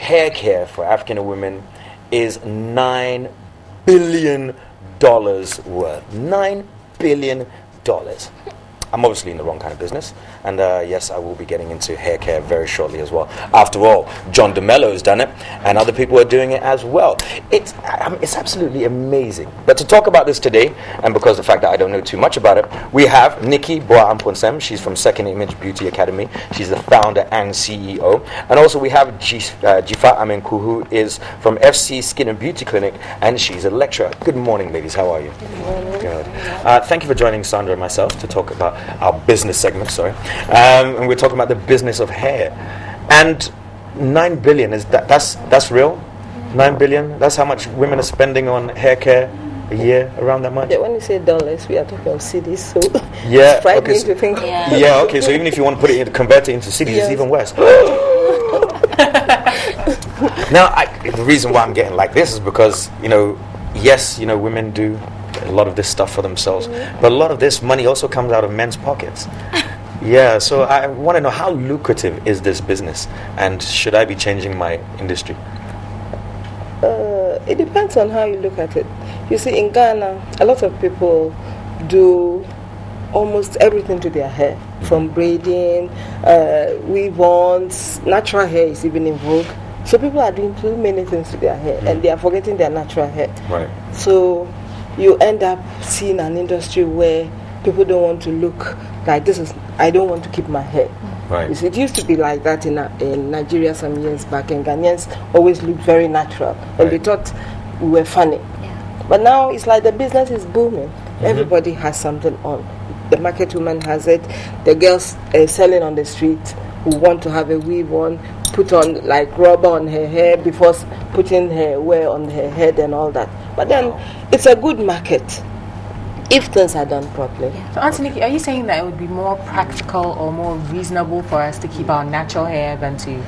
hair care for African women is $9 billion worth. $9 billion. I'm obviously in the wrong kind of business, and yes, I will be getting into hair care very shortly as well. After all, John DeMello has done it, and other people are doing it as well. It's absolutely amazing. But to talk about this today, and because of the fact that I don't know too much about it, we have Nikki Boa Amponsem. She's from Second Image Beauty Academy. She's the founder and CEO. And also we have Jifa Amenku, who is from FC Skin and Beauty Clinic, and she's a lecturer. Good morning, ladies. How are you? Good morning. Good. Thank you for joining Sandra and myself to talk about our business segment, and we're talking about the business of hair. And 9 billion, that's real? 9 billion, that's how much women are spending on hair care a year, around that much? Yeah, when you say dollars, we are talking of cities, so yeah, it's frightening to think. Yeah, okay, so even if you want to put it convert it into cities, yes, it's even worse. Now, the reason why I'm getting like this is because, yes, women do a lot of this stuff for themselves, but a lot of this money also comes out of men's pockets. Yeah, so I want to know, how lucrative is this business, and should I be changing my industry? It depends on how you look at it. You see, in Ghana, a lot of people do almost everything to their hair, from braiding, weave-ons, natural hair is even in vogue. So people are doing too many things to their hair, and they are forgetting their natural hair. Right. So you end up seeing an industry where people don't want to look like this. I don't want to keep my hair. Right. You see, it used to be like that in Nigeria some years back, and Ghanaians always looked very natural, and they thought we were funny. Yeah. But now it's like the business is booming. Everybody has something on. The market woman has it. The girls selling on the street who want to have a weave on, put on like rubber on her hair before putting her wear on her head and all that. But then it's a good market if things are done properly. So Anthony, are you saying that it would be more practical or more reasonable for us to keep our natural hair than to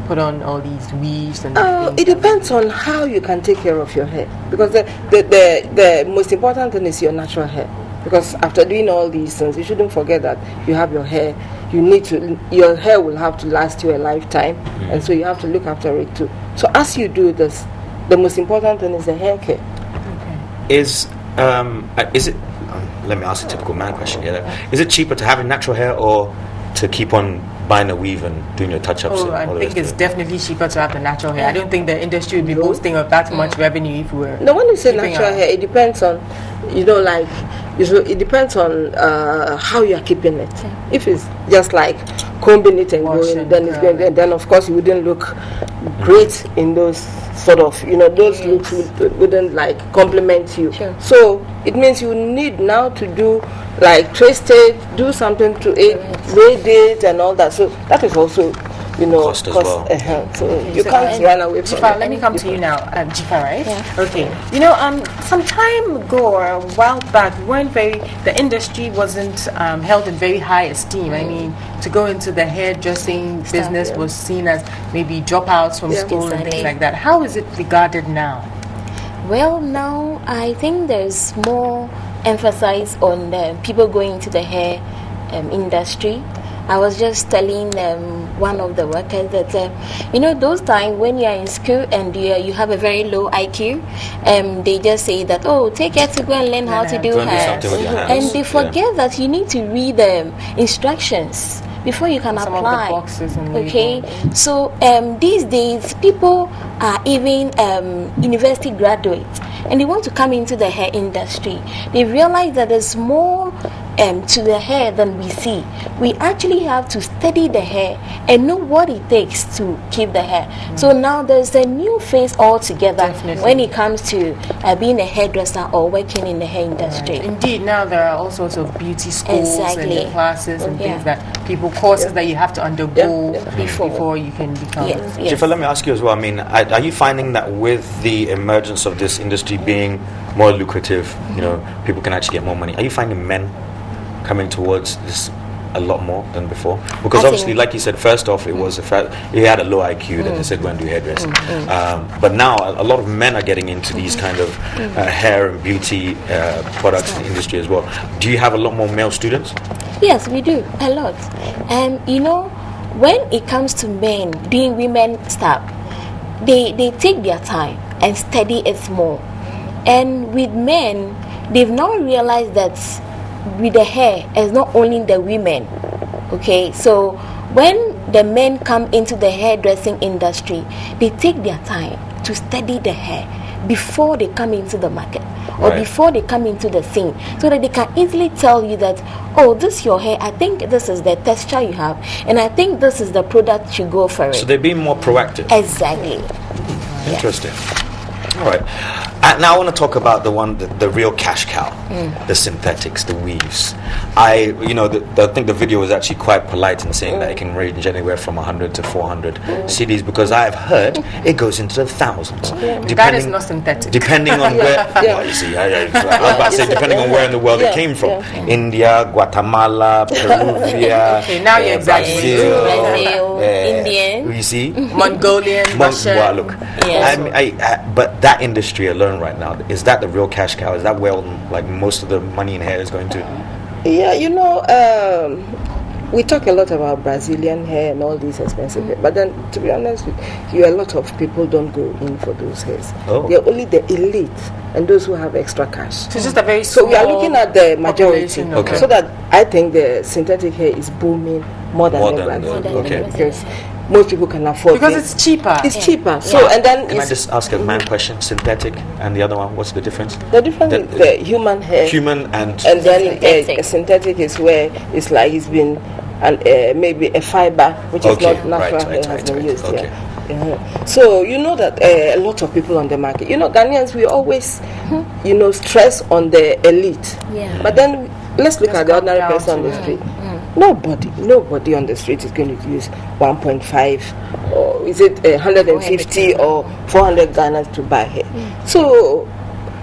put on all these weaves and it depends on how you can take care of your hair, because the most important thing is your natural hair. Because after doing all these things, you shouldn't forget that you have your hair. Your hair will have to last you a lifetime, and so you have to look after it too. So as you do this, the most important thing is the hair care. Okay. Is it? Let me ask a typical man question here. Is it cheaper to have natural hair or to keep on buying a weave and doing your touch-ups? I think it's definitely cheaper to have the natural hair. I don't think the industry would be boasting of that much revenue if we were. No, when you say natural hair, it depends on, it depends on how you are keeping it. If it's just like combing it and going, then it's going. And then of course you wouldn't look great in those sort of, those looks wouldn't like complement you. Sure. So it means you need now to do like trace tape, do something to braid it and all that. So that is also, cost as well. So you can't run away from Jifa, it. let me come to you now. Jifa, right? Yeah. Okay. Some time ago or a while back, the industry wasn't held in very high esteem. I mean, to go into the hairdressing business was seen as maybe dropouts from school and things like that. How is it regarded now? Well, now I think there's more emphasis on people going into the hair industry. I was just telling one of the workers that, those times when you are in school and you have a very low IQ, they just say that, take care to go and learn how to do hair. And they forget that you need to read the instructions before you can some apply. Of the boxes and okay, so these days people are even university graduates and they want to come into the hair industry. They realize that there's more to the hair than we see. We actually have to study the hair and know what it takes to keep the hair. So now there's a new phase altogether when it comes to being a hairdresser or working in the hair industry. Right. Indeed, now there are all sorts of beauty schools and classes and things courses that you have to undergo before you can become. Jifa, let me ask you as well. I mean, are you finding that with the emergence of this industry being more lucrative, people can actually get more money? Are you finding men coming towards this a lot more than before? Because obviously, like you said, first off, it was the fact he had a low IQ, then they said go and do hairdressing. But now a lot of men are getting into these kind of hair and beauty products in the industry as well. Do you have a lot more male students? Yes, we do, a lot. And when it comes to men doing women stuff, they take their time and study it more. And with men, they've now realized that with the hair, it's not only the women. Okay, so when the men come into the hairdressing industry, they take their time to study the hair before they come into the market or before they come into the scene, so that they can easily tell you that, oh, this your hair, I think this is the texture you have, and I think this is the product you go for it. So they're being more proactive. Exactly. Interesting. All right. Now I want to talk about the real cash cow, the synthetics, the weaves. I think the video was actually quite polite in saying that it can range anywhere from 100 to 400 CDs, because I have heard it goes into the thousands. That is not synthetic. Depending on where, well, you see, I was about to say, depending on where in the world it came from. India, Guatemala, Peruvian, okay, now you're exaggerating. Brazil, Indian. You see? Mongolian, Russian. Well, look, but that industry alone right now, is that the real cash cow? Is that where like most of the money in hair is going to? Yeah, we talk a lot about Brazilian hair and all these expensive hair, but then to be honest with you, a lot of people don't go in for those hairs. They're only the elite and those who have extra cash. So it's just a very small. So we are looking at the majority. Okay. So that I think the synthetic hair is booming more than okay. Because most people can afford because it. it's cheaper. It's cheaper. So and then can I just ask a man question? Synthetic and the other one, what's the difference? The difference is the human hair. Human and then a synthetic is where it's like it's been maybe a fiber which is not natural hair has been used. Okay. Yeah. So you know that a lot of people on the market. Ghanaians, we always stress on the elite. Yeah. But then let's look at the ordinary person on the street. Nobody on the street is going to use 1.5 or is it 150 or 400 Ghana to buy hair. So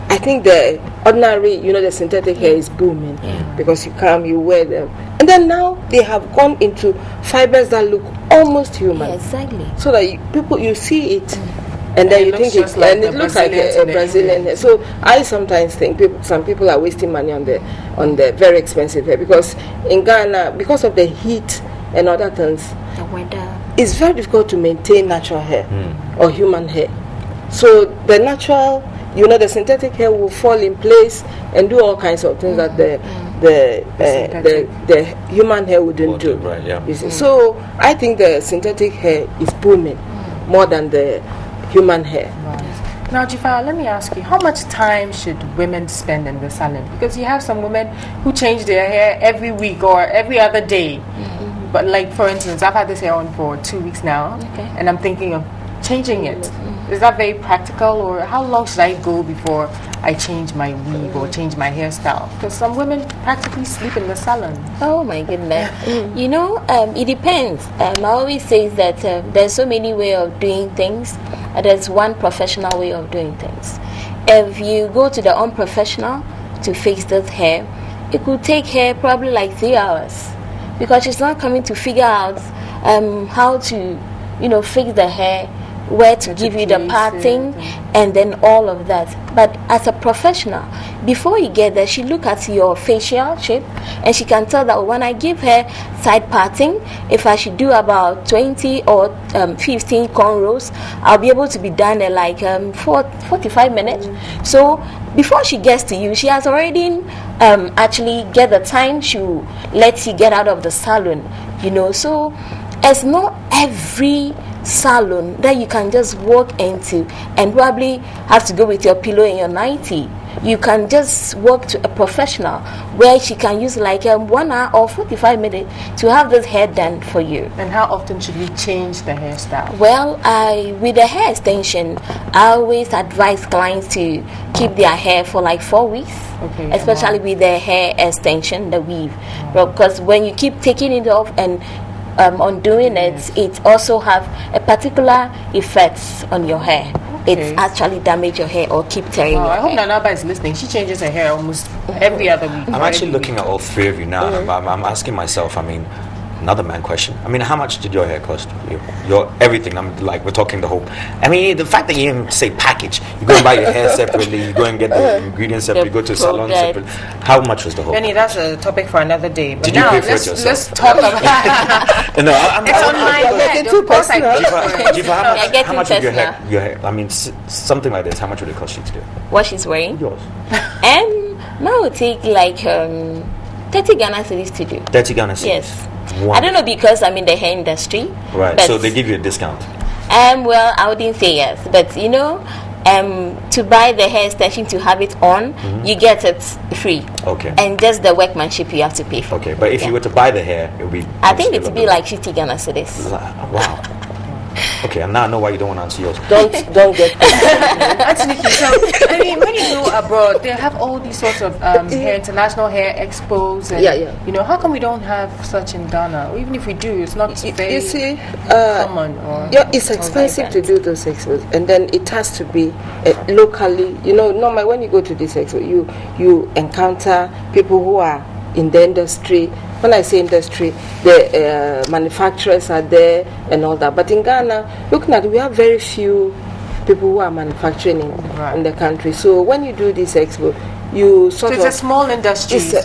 I think the ordinary, the synthetic hair is booming because you wear them. And then now they have gone into fibers that look almost human. Yeah, exactly. So that you see it. And then you think it looks like a Brazilian hair. So I sometimes think some people are wasting money on the very expensive hair, because in Ghana, because of the heat and other things, the weather, it's very difficult to maintain natural hair or human hair. So the natural, the synthetic hair will fall in place and do all kinds of things that the human hair wouldn't do. Right, yeah. You see. So I think the synthetic hair is booming more than the human hair. Right. Now, Jifa, let me ask you, how much time should women spend in the salon? Because you have some women who change their hair every week or every other day. But like, for instance, I've had this hair on for 2 weeks now, and I'm thinking of changing it. Is that very practical, or how long should I go before I change my weave or change my hairstyle? Because some women practically sleep in the salon. Oh my goodness. It depends. I always say that there's so many ways of doing things. There's one professional way of doing things. If you go to the unprofessional to fix this hair, it could take her probably like 3 hours, because she's not coming to figure out how to fix the hair, where to give you the parting, and then all of that. But as a professional, before you get there, she look at your facial shape, and she can tell that when I give her side parting, if I should do about 20 or 15 cornrows, I'll be able to be done in like 45 minutes. So before she gets to you, she has already actually get the time she lets you get out of the salon. So it's not every salon that you can just walk into and probably have to go with your pillow and your nightie. You can just walk to a professional where she can use like 1 hour or 45 minutes to have this hair done for you. And how often should we change the hairstyle? Well, with the hair extension, I always advise clients to keep their hair for like 4 weeks. Especially with the hair extension, the weave. Because when you keep taking it off and undoing it also have a particular effect on your hair. It actually damage your hair or keep tearing your I hope hair. Nanaba is listening. She changes her hair almost every other week. I'm actually looking at all three of you now. I'm asking myself, Another man question. I mean, how much did your hair cost? Your everything. I'm like, we're talking the whole. I mean, the fact that you even say package, you go and buy your hair separately, you go and get the ingredients separately, you go to a salon separately. How much was the whole? Benny, that's a topic for another day. But did now you pay for it yourself? Let's talk about. No, it's on my head. Of course, I paid for it. Jifa, how much would your hair? I mean, something like this. How much would it cost you to do? What she's wearing? Yours. Mine would take like 30 Ghana cedis to do. 30 Ghana cedis. Yes. Wow. I don't know because I'm in the hair industry. Right. So they give you a discount. Well, I wouldn't say yes, but you know, to buy the hair extension to have it on, you get it free. Okay. And just the workmanship you have to pay for. Okay, but if you were to buy the hair, it would be. I think it would be like 50 Ghana cedis. Wow. Okay, and now I know why you don't want to answer yours. Don't get Anthony, so I mean, when you go abroad, they have all these sorts of international hair expos. And, you know, how come we don't have such in Ghana? Or even if we do, it's not very common. Or it's expensive to do those expos, and then it has to be locally. You know, normally when you go to this expo, you encounter people who are in the industry. When I say industry, the manufacturers are there and all that. But in Ghana, looking at it, we have very few people who are manufacturing in the country. So when you do this expo, you sort of... It's a small industry. So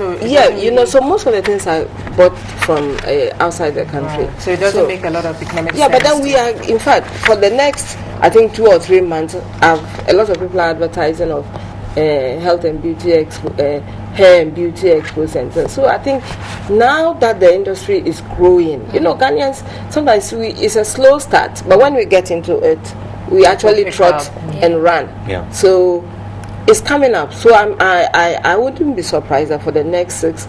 most of the things are bought from outside the country. Right. So it doesn't make a lot of economic sense. Yeah, but then we are, in fact, for the next, I think 2 or 3 months, a lot of people are advertising of health and beauty expo, hair and beauty expo center. So I think now that the industry is growing, you know, Ghanaians, sometimes it's a slow start, but when we get into it, we actually trot and run. Yeah. So it's coming up. So I wouldn't be surprised that for the next 6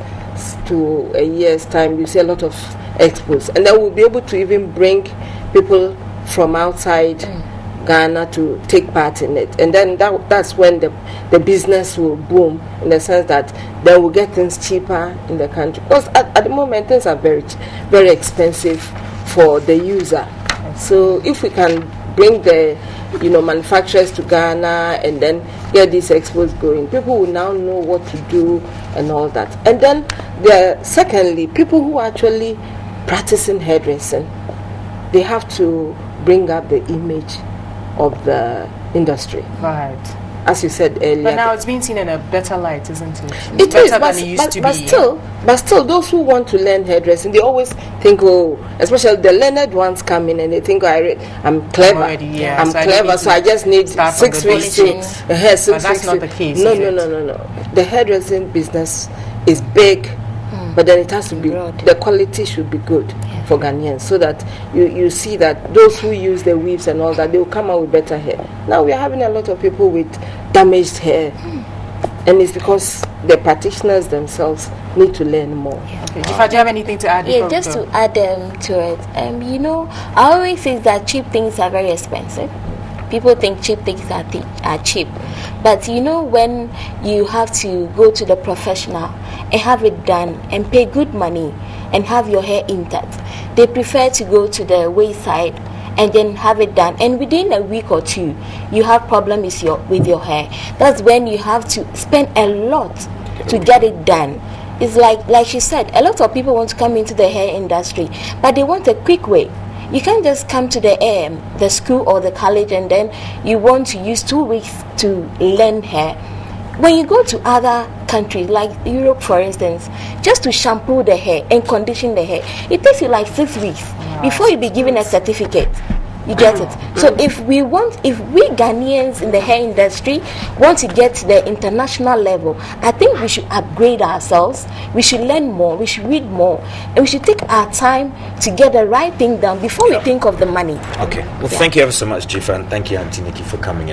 to a year's time, you see a lot of expos, and then we'll be able to even bring people from outside Ghana to take part in it, and then that's when the business will boom, in the sense that they will get things cheaper in the country, because at the moment things are very very expensive for the user. So if we can bring the manufacturers to Ghana and then get these expos going, people will now know what to do and all that. And then secondly, people who are actually practicing hairdressing, they have to bring up the image of the industry. Right. As you said earlier. But now it's being seen in a better light, isn't it? It is, better than it used to be. But still, those who want to learn hairdressing, they always think, especially the learned ones come in and they think, I'm clever. I'm clever, so I just need 6 weeks to hair. But that's not the case. No. The hairdressing business is big, but then it has to be, the quality should be good for Ghanaians, so that you see that those who use the weaves and all that, they will come out with better hair. Now we are having a lot of people with damaged hair, and it's because the practitioners themselves need to learn more. Okay. Do you have anything to add? Yeah, just to add to it, I always say that cheap things are very expensive. People think cheap things are cheap, but when you have to go to the professional and have it done and pay good money and have your hair intact, they prefer to go to the wayside and then have it done, and within a week or 2 you have problems with your hair. That's when you have to spend a lot to get it done. It's like she said, a lot of people want to come into the hair industry, but they want a quick way. You can't just come to the school or the college and then you want to use 2 weeks to learn hair. When you go to other countries like Europe, for instance, just to shampoo the hair and condition the hair, it takes you like 6 weeks before you be given a certificate. You get it? So if we Ghanaians in the hair industry want to get to the international level, I think we should upgrade ourselves. We should learn more. We should read more, and we should take our time to get the right thing done before we think of the money. Okay. Well, thank you ever so much, Jifa, and thank you, Auntie Nikki, for coming in.